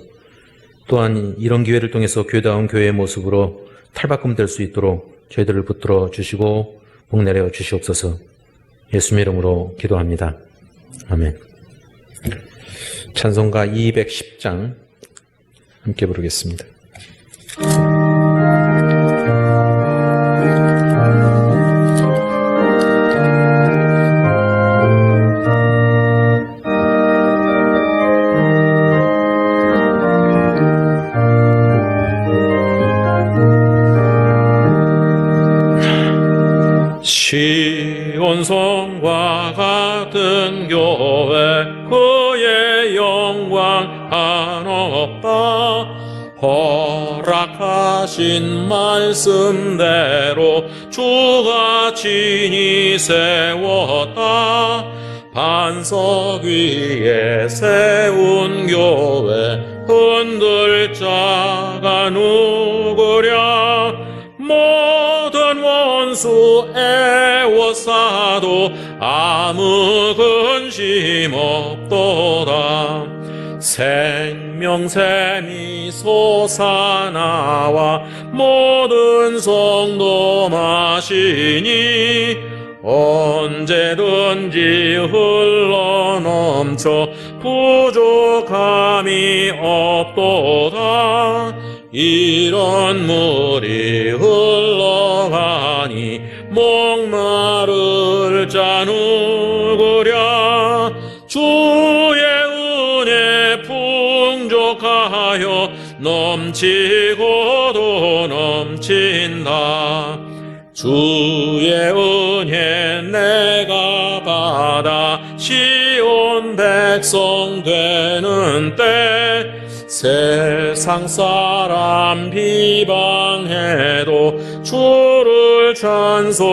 또한 이런 기회를 통해서 교회다운 교회의 모습으로 탈바꿈 될 수 있도록 저희들을 붙들어 주시고 복내려 주시옵소서. 예수님의 이름으로 기도합니다. 아멘. 찬송가 210장 함께 부르겠습니다. 시온성과 같은 교회 그의 영광 한없다. 허락하신 말씀대로 주가 친히 세웠다. 반석 위에 세운 교회 흔들 자가 누구랴. 모든 원수 애워싸도 아무 근심 없도다. 생명샘이 솟아나와 모든 성도 마시니 언제든지 흘러넘쳐 부족함이 없도다. 이런 물이 흘러가니 목마를 자 누구랴. 주의 은혜 풍족하여 넘치고도 넘친다. 주의 은혜 내가 받아 시온 백성 되는 때 세상 사람 비방해도 주를 찬송하리라.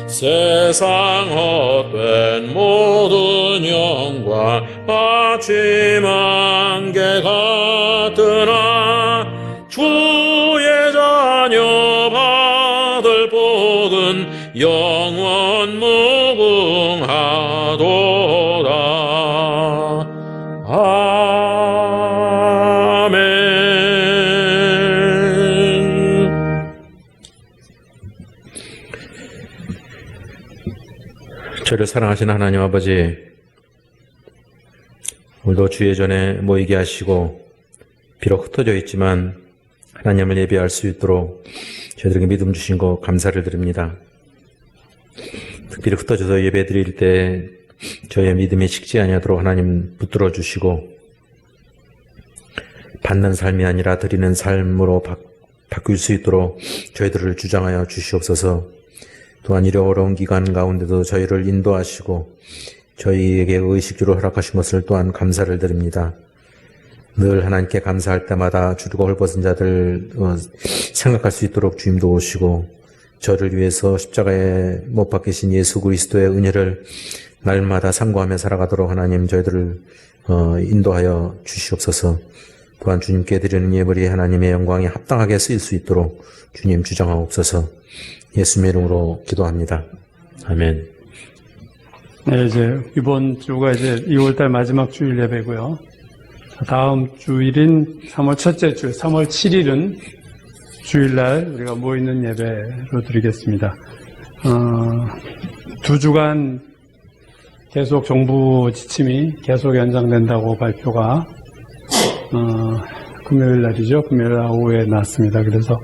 세상 헛된 모든 영광 아침 안개 같으나 주의 자녀 받을 복은 영원 무궁하도다. 아멘. 저희를 사랑하시는 하나님 아버지, 오늘도 주의 전에 모이게 하시고 비록 흩어져 있지만 하나님을 예배할 수 있도록 저희들에게 믿음 주신 것 감사를 드립니다. 특별히 흩어져서 예배 드릴 때 저희의 믿음이 식지 아니하도록 하나님 붙들어 주시고 받는 삶이 아니라 드리는 삶으로 바뀔 수 있도록 저희들을 주장하여 주시옵소서. 또한 이런 어려운 기간 가운데도 저희를 인도하시고 저희에게 의식주로 허락하신 것을 또한 감사를 드립니다. 늘 하나님께 감사할 때마다 주르고 헐벗은 자들 생각할 수 있도록 주님 도우시고 저를 위해서 십자가에 못 박히신 예수 그리스도의 은혜를 날마다 상고하며 살아가도록 하나님 저희들을 인도하여 주시옵소서. 또한 주님께 드리는 예물이 하나님의 영광에 합당하게 쓰일 수 있도록 주님 주장하옵소서. 예수님의 이름으로 기도합니다. 아멘. 네, 이제 이번 주가 이제 2월달 마지막 주일 예배고요. 다음 주일인 3월 첫째 주, 3월 7일은 주일날 우리가 모이는 예배로 드리겠습니다. 2주간 계속 정부 지침이 계속 연장된다고 발표가 금요일 날이죠. 금요일 날 오후에 났습니다. 그래서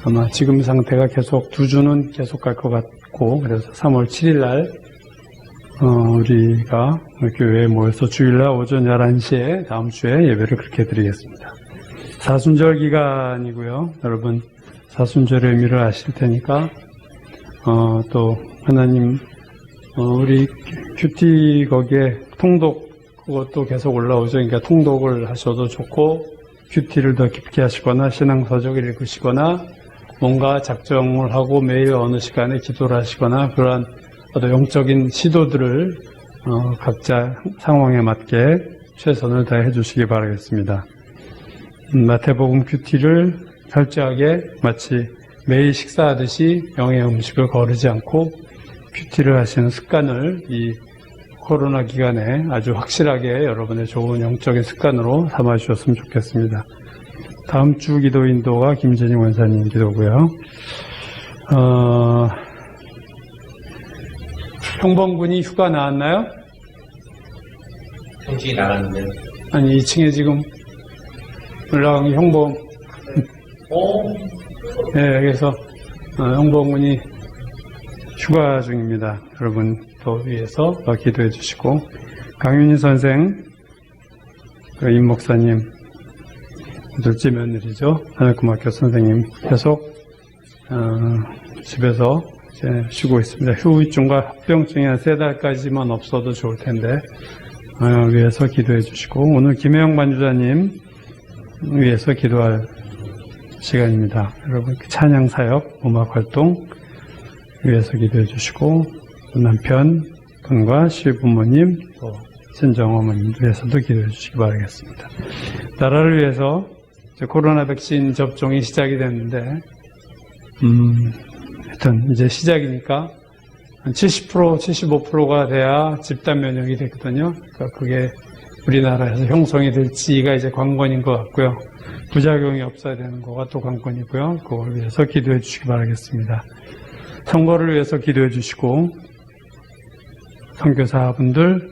아마 지금 상태가 계속 2주는 계속 갈 것 같고, 그래서 3월 7일 날 우리가 교회에 모여서 주일날 오전 11시에 다음 주에 예배를 그렇게 드리겠습니다. 사순절 기간이고요. 여러분 사순절의 의미를 아실 테니까 또 하나님 우리 큐티 거기에 통독 그것도 계속 올라오죠. 그러니까 통독을 하셔도 좋고 큐티를 더 깊게 하시거나 신앙서적을 읽으시거나 뭔가 작정을 하고 매일 어느 시간에 기도를 하시거나 그러한 어떤 영적인 시도들을 각자 상황에 맞게 최선을 다해 주시기 바라겠습니다. 마태복음 큐티를 철저하게 마치 매일 식사하듯이 영의 음식을 거르지 않고 큐티를 하시는 습관을 이 코로나 기간에 아주 확실하게 여러분의 좋은 영적인 습관으로 삼아 주셨으면 좋겠습니다. 다음 주 기도 인도가 김재진 원사님 기도고요. 형범군이 휴가 나왔나요? 형식이 나갔는데. 아니 2층에 지금 올라간 게 형범. 네, 그래서 형범군이 휴가 중입니다. 여러분 또 위해서 기도해 주시고 강윤희 선생, 임 목사님, 둘째 며느리죠. 하늘고등학교 선생님 계속 집에서 이제 쉬고 있습니다. 후유증과 합병증이 한 3달까지만 없어도 좋을 텐데 위해서 기도해 주시고 오늘 김혜영 반주자님 위해서 기도할 시간입니다. 여러분 찬양 사역, 음악 활동 위해서 기도해 주시고 남편분과 시부모님, 또 친정 어머님 위해서도 기도해 주시기 바라겠습니다. 나라를 위해서 이제 코로나 백신 접종이 시작이 됐는데 하여튼 이제 시작이니까 한 70%, 75%가 돼야 집단 면역이 되거든요. 그러니까 그게 우리나라에서 형성이 될지가 이제 관건인 것 같고요. 부작용이 없어야 되는 거가 또 관건이고요. 그걸 위해서 기도해 주시기 바라겠습니다. 선거를 위해서 기도해 주시고 선교사분들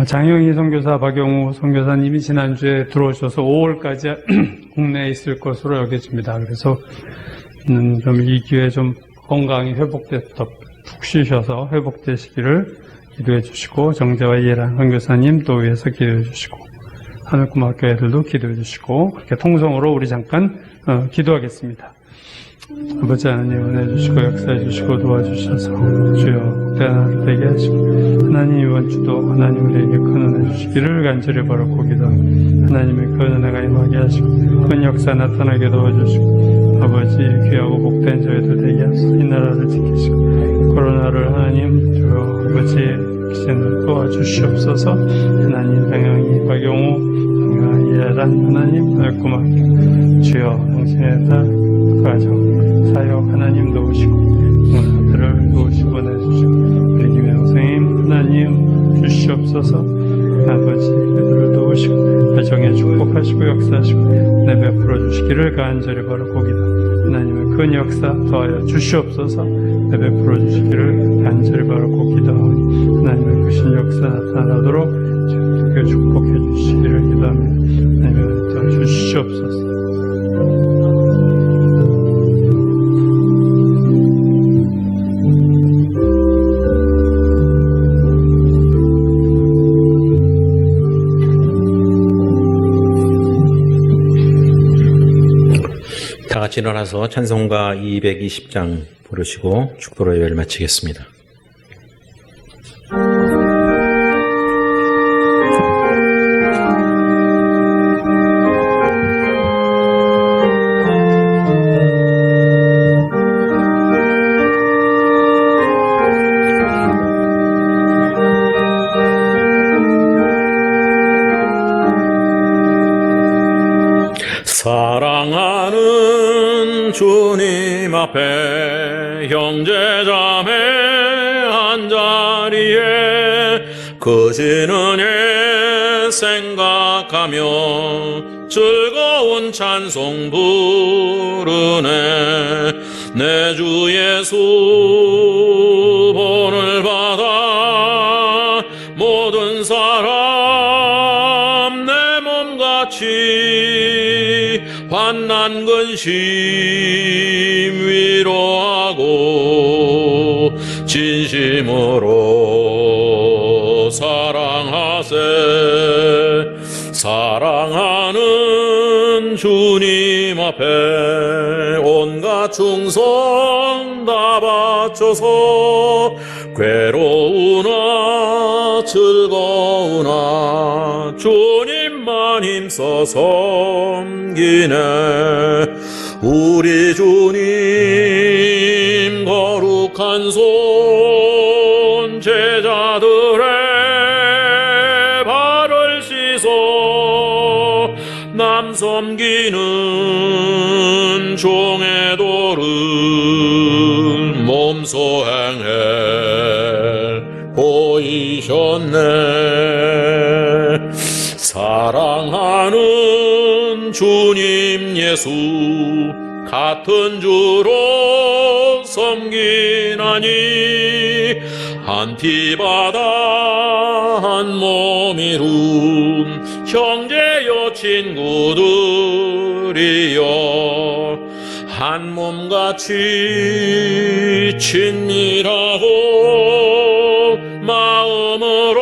장영희 선교사, 박영우 선교사님이 지난주에 들어오셔서 5월까지 국내에 있을 것으로 여겨집니다. 그래서 좀 이 기회에 좀 건강이 푹 쉬셔서 회복되시기를 기도해 주시고 정재와 이해란 선교사님 또 위해서 기도해 주시고 하늘고등학교 애들도 기도해 주시고 그렇게 통성으로 우리 잠깐 기도하겠습니다. 아버지 하나님 은혜 주시고 역사해 주시고 도와주셔서 주여 복된 하루 되게 하시고 하나님 이번 주도 하나님 우리에게 큰 은혜 주시기를 간절히 바라고 기도합니다. 하나님의 큰 은혜가 임하게 하시고 큰 역사 나타나게 도와주시고 아버지 귀하고 복된 저희들 되게 하소서. 이 나라를 지키시고 코로나를 하나님 주여 아버지 백신을 도와주시옵소서. 하나님 당연히 박영우 이해란 하나님 알고만 주여 당신의 딸 가정 사역 하나님 도우시고 문화들을 도우시고 내주시고 우리 김영생님 하나님 주시옵소서. 아버지 그들을 도우시고 가정에 축복하시고 역사하시고 내 베풀어 주시기를 간절히 바라고 기도 하나님의 큰 역사 더하여 주시옵소서. 베풀어 주시기를 간절히 바라고 기도하오니 하나님의 크신 역사 나타나도록 주께 축복해 주시기를 기도하며 하나님의 도와 주시옵소서. 다 같이 일어나서 찬송가 220장 부르시고 축도로 예배를 마치겠습니다. 사랑하는 주님 앞에 형제자매 한자리에 크신 은혜 생각하며 즐거운 찬송 부르네. 내 주 예수 본을 받아 모든 사람 내 몸같이 환난 근심 위로하고 진심으로 사랑하세. 사랑하는 주님 앞에 온갖 충성 다 바쳐서 괴로우나 즐거우나 주님만 힘써 섬기네. 우리 주님 거룩한 손 제자들의 발을 씻어 남 섬기는 종의 도를 몸소 행해 보이셨네. 사랑하는 주님 예수 같은 주로 섬기나니 한 피 바다 한 몸 이룬 형제여 친구들이여 한 몸같이 친밀하고 마음으로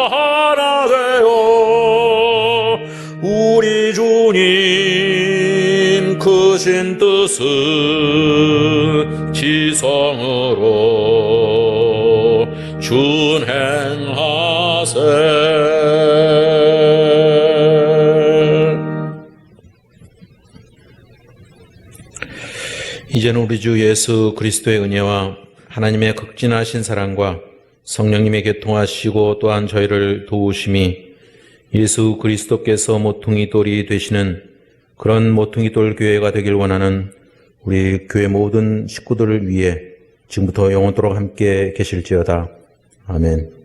하나 되어 우리 주님 크신 뜻을 지성으로 준행하세. 이제는 우리 주 예수 그리스도의 은혜와 하나님의 극진하신 사랑과 성령님의 교통하시고 또한 저희를 도우심이 예수 그리스도께서 모퉁이 돌이 되시는 그런 모퉁이 돌 교회가 되길 원하는 우리 교회 모든 식구들을 위해 지금부터 영원토록 함께 계실지어다. 아멘.